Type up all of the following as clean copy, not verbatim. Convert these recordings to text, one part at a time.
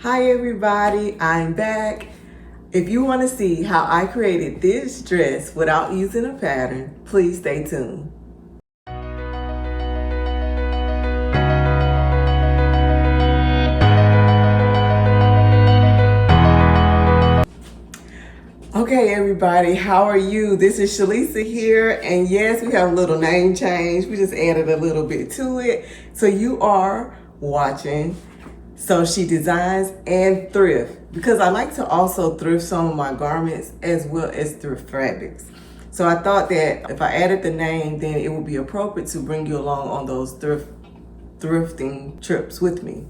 Hi everybody, I'm back. If you want to see how I created this dress without using a pattern, please stay tuned. Okay everybody, how are you? This is Shalisa here, and yes, we have a little name change. We just added a little bit to it. So you are watching So She Designs and Thrift, because I like to also thrift some of my garments as well as thrift fabrics. So I thought that if I added the name, then it would be appropriate to bring you along on those thrifting trips with me.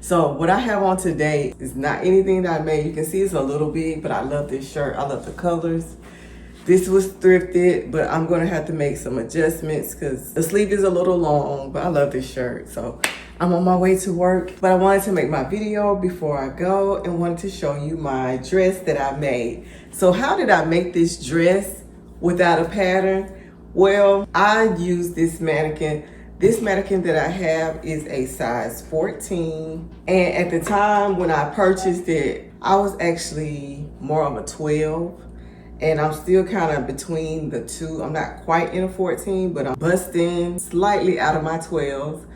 So what I have on today is not anything that I made. You can see it's a little big, but I love this shirt. I love the colors. This was thrifted, but I'm gonna have to make some adjustments because the sleeve is a little long, but I love this shirt. So I'm on my way to work, but I wanted to make my video before I go and wanted to show you my dress that I made. So how did I make this dress without a pattern? Well, I used this mannequin. This mannequin that I have is a size 14. And at the time when I purchased it, I was actually more of a 12. And I'm still kind of between the two. I'm not quite in a 14, but I'm busting slightly out of my 12.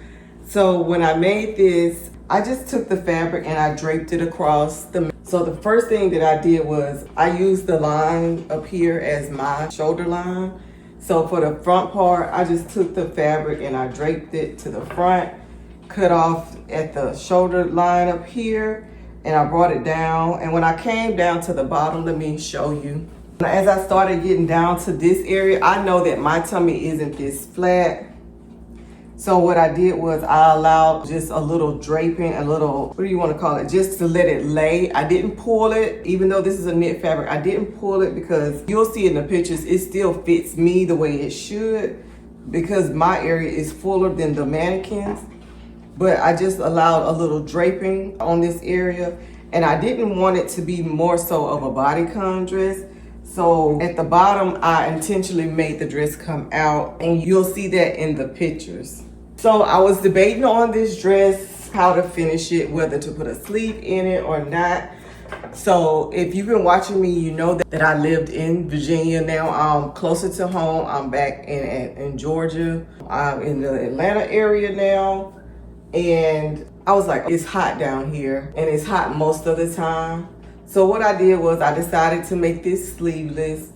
So when I made this, I just took the fabric and I draped it across So the first thing that I did was I used the line up here as my shoulder line. So for the front part, I just took the fabric and I draped it to the front, cut off at the shoulder line up here, and I brought it down. And when I came down to the bottom, let me show you. As I started getting down to this area, I know that my tummy isn't this flat. So what I did was I allowed just a little draping, a little, what do you want to call it? Just to let it lay. I didn't pull it, even though this is a knit fabric. I didn't pull it because you'll see in the pictures, it still fits me the way it should because my area is fuller than the mannequins. But I just allowed a little draping on this area, and I didn't want it to be more so of a bodycon dress. So at the bottom, I intentionally made the dress come out, and you'll see that in the pictures. So I was debating on this dress, how to finish it, whether to put a sleeve in it or not. So if you've been watching me, you know that I lived in Virginia. Now I'm closer to home. I'm back in Georgia. I'm in the Atlanta area now. And I was like, it's hot down here, and it's hot most of the time. So what I did was I decided to make this sleeveless.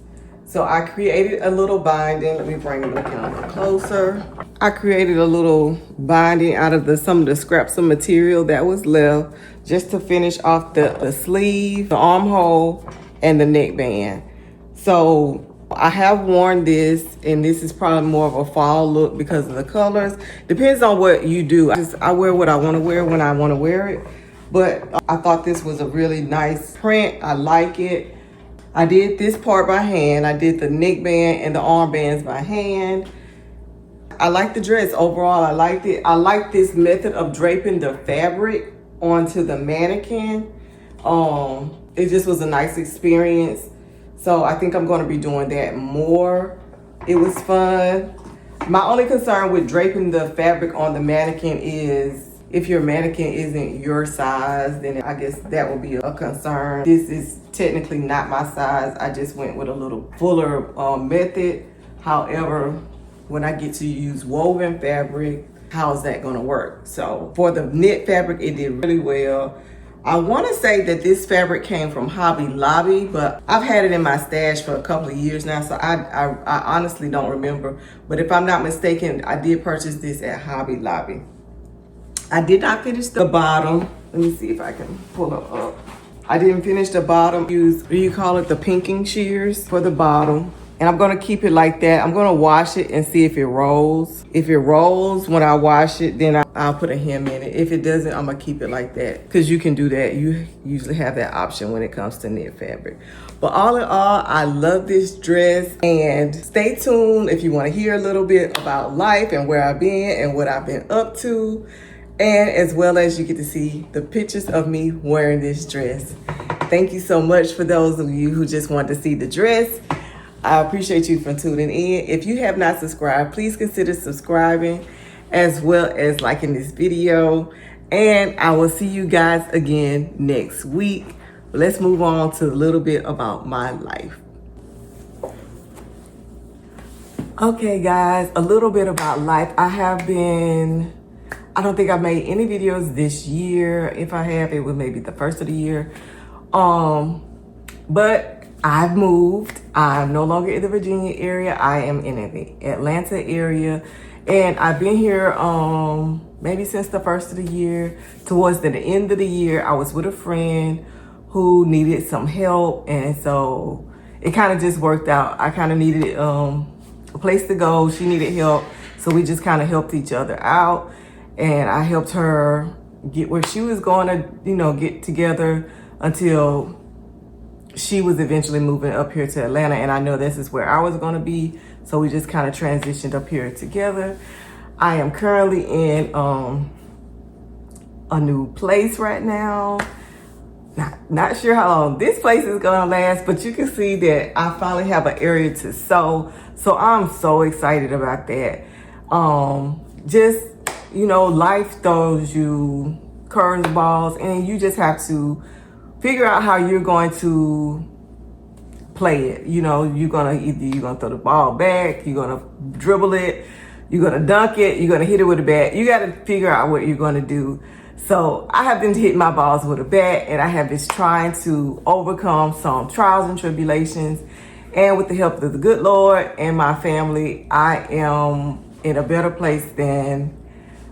So I created a little binding. Let me bring it a little closer. I created a little binding out of some of the scraps of material that was left just to finish off the sleeve, the armhole, and the neckband. So I have worn this, and this is probably more of a fall look because of the colors. Depends on what you do. I wear what I want to wear when I want to wear it. But I thought this was a really nice print. I like it. I did this part by hand. I did the neckband and the armbands by hand. I like the dress overall. I liked it. I like this method of draping the fabric onto the mannequin. It just was a nice experience. So I think I'm going to be doing that more. It was fun. My only concern with draping the fabric on the mannequin is if your mannequin isn't your size, then I guess that will be a concern. This is technically not my size. I just went with a little fuller method. However, when I get to use woven fabric, how is that gonna work? So for the knit fabric, it did really well. I wanna say that this fabric came from Hobby Lobby, but I've had it in my stash for a couple of years now, so I honestly don't remember. But if I'm not mistaken, I did purchase this at Hobby Lobby. I did not finish the bottom. Let me see if I can pull it up. I didn't finish the bottom. Use, what do you call it? The pinking shears for the bottom. And I'm gonna keep it like that. I'm gonna wash it and see if it rolls. If it rolls when I wash it, then I'll put a hem in it. If it doesn't, I'm gonna keep it like that. Cause you can do that. You usually have that option when it comes to knit fabric. But all in all, I love this dress. And stay tuned if you wanna hear a little bit about life and where I've been and what I've been up to. And as well as you get to see the pictures of me wearing this dress. Thank you so much for those of you who just want to see the dress. I appreciate you for tuning in. If you have not subscribed, please consider subscribing as well as liking this video. And I will see you guys again next week. Let's move on to a little bit about my life. Okay guys, a little bit about life. I don't think I've made any videos this year. If I have, it was maybe the first of the year. But I've moved. I'm no longer in the Virginia area. I am in the Atlanta area. And I've been here maybe since the first of the year. Towards the end of the year, I was with a friend who needed some help. And so it kind of just worked out. I kind of needed a place to go. She needed help. So we just kind of helped each other out. And I helped her get where she was going to, get together until she was eventually moving up here to Atlanta. And I know this is where I was going to be. So we just kind of transitioned up here together. I am currently in a new place right now. Not sure how long this place is going to last, but you can see that I finally have an area to sew. So I'm so excited about that. Life throws you curveballs and you just have to figure out how you're going to play it. You're gonna throw the ball back, you're gonna dribble it, you're gonna dunk it, you're gonna hit it with a bat. You got to figure out what you're gonna do. So I have been hitting my balls with a bat, and I have been trying to overcome some trials and tribulations. And with the help of the good Lord and my family, I am in a better place than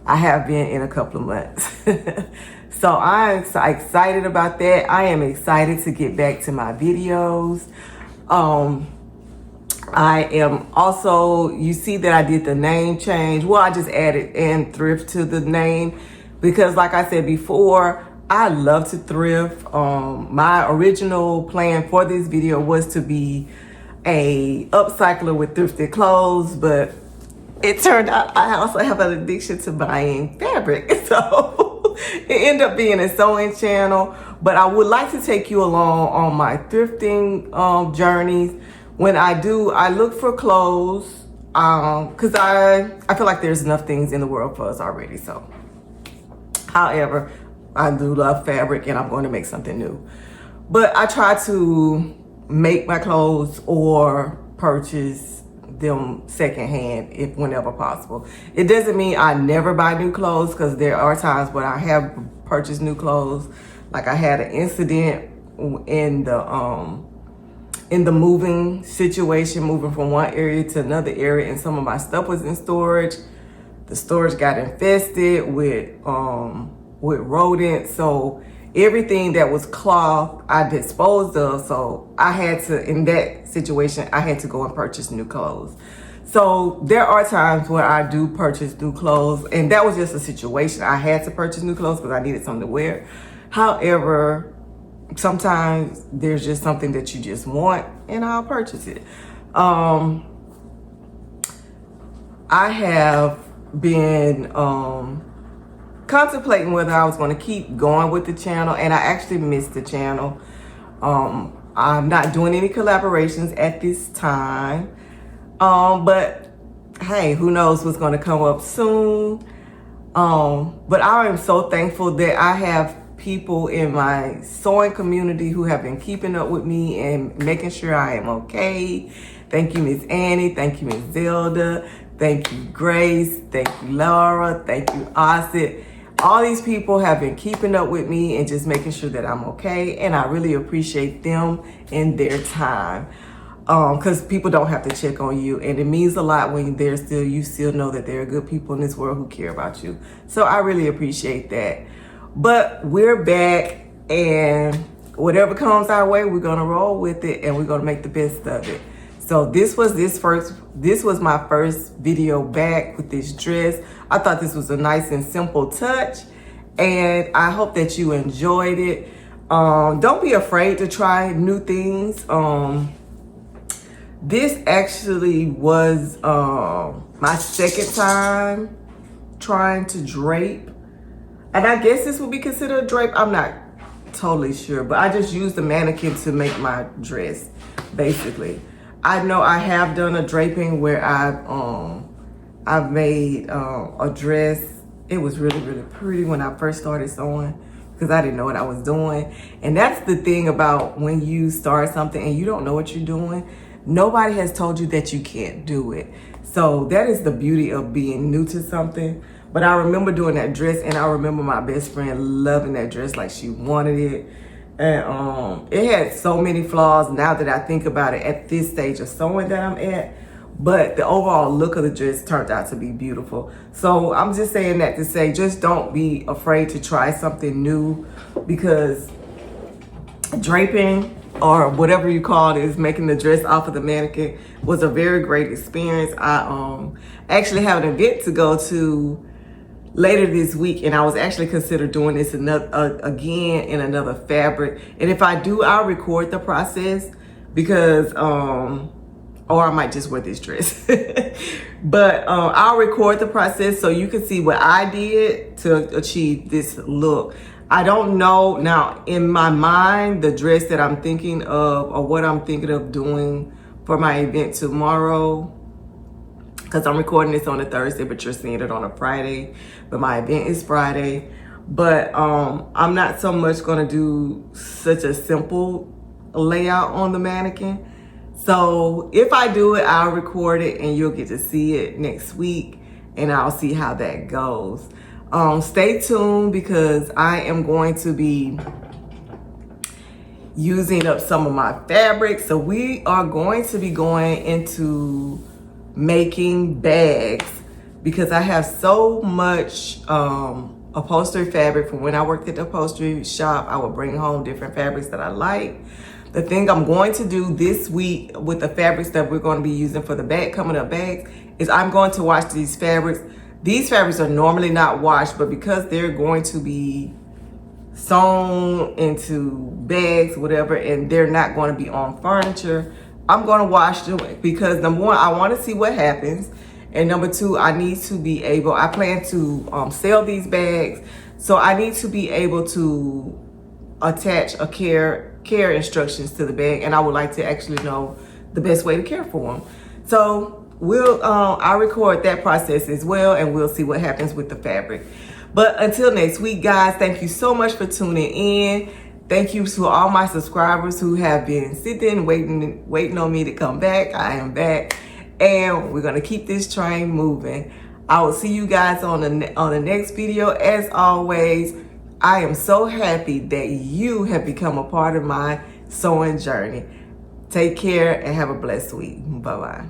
I have been in a couple of months. So I'm so excited about that. I am excited to get back to my videos. I am also, you see that I did the name change. Well, I just added and thrift to the name because like I said before, I love to thrift. My original plan for this video was to be a upcycler with thrifted clothes, but it turned out I also have an addiction to buying fabric. So it ended up being a sewing channel, but I would like to take you along on my thrifting journeys. When I do, I look for clothes because I feel like there's enough things in the world for us already. So, however, I do love fabric and I'm going to make something new. But I try to make my clothes or purchase them secondhand if whenever possible. It doesn't mean I never buy new clothes because there are times when I have purchased new clothes. Like I had an incident in the moving situation, moving from one area to another area, and some of my stuff was in storage. The storage got infested with rodents, so everything that was cloth I disposed of. So I had to, in that situation, I had to go and purchase new clothes. So there are times where I do purchase new clothes, and that was just a situation. I had to purchase new clothes because I needed something to wear. However, sometimes there's just something that you just want and I'll purchase it. I have been contemplating whether I was going to keep going with the channel, and I actually missed the channel. I'm not doing any collaborations at this time, but hey, who knows what's going to come up soon. But I am so thankful that I have people in my sewing community who have been keeping up with me and making sure I am okay. Thank you, Miss Annie. Thank you, Miss Zelda. Thank you, Grace. Thank you, Laura. Thank you, Osset. All these people have been keeping up with me and just making sure that I'm okay. And I really appreciate them and their time. Because people don't have to check on you. And it means a lot when you still know that there are good people in this world who care about you. So I really appreciate that. But we're back, and whatever comes our way, we're gonna roll with it and we're gonna make the best of it. So this was my first video back with this dress. I thought this was a nice and simple touch, and I hope that you enjoyed it. Don't be afraid to try new things. This actually was my second time trying to drape. And I guess this would be considered a drape. I'm not totally sure, but I just used the mannequin to make my dress, basically. I know I have done a draping where I've made a dress It was really, really pretty when I first started sewing because I didn't know what I was doing. And that's the thing about when you start something and you don't know what you're doing, nobody has told you that you can't do it. So that is the beauty of being new to something. But I remember doing that dress, and I remember my best friend loving that dress like she wanted it. And it had so many flaws now that I think about it at this stage of sewing that I'm at. But the overall look of the dress turned out to be beautiful. So I'm just saying that to say, just don't be afraid to try something new, because draping or whatever you call it is making the dress off of the mannequin was a very great experience. I actually have an event to go to later this week, and I was actually consider doing this again in another fabric. And if I do, I'll record the process, because or I might just wear this dress. But I'll record the process so you can see what I did to achieve this look. I don't know now in my mind the dress that I'm thinking of, or what I'm thinking of doing for my event tomorrow, because I'm recording this on a Thursday, but you're seeing it on a Friday. But my event is Friday. But I'm not so much gonna do such a simple layout on the mannequin. So if I do it, I'll record it and you'll get to see it next week, and I'll see how that goes. Stay tuned, because I am going to be using up some of my fabric. So we are going to be going into making bags, because I have so much upholstery fabric from when I worked at the upholstery shop. I would bring home different fabrics that I like. The thing I'm going to do this week with the fabrics that we're going to be using for the bag, coming up bags, is I'm going to wash these fabrics. These fabrics are normally not washed, but because they're going to be sewn into bags, whatever, and they're not going to be on furniture, I'm going to wash them, because number one, I want to see what happens. And number two, I need to be able, I plan to sell these bags. So I need to be able to attach a care instructions to the bag. And I would like to actually know the best way to care for them. So I'll record that process as well, and we'll see what happens with the fabric. But until next week, guys, thank you so much for tuning in. Thank you to all my subscribers who have been sitting, waiting on me to come back. I am back, and we're gonna keep this train moving. I will see you guys on the next video. As always, I am so happy that you have become a part of my sewing journey. Take care and have a blessed week. Bye-bye.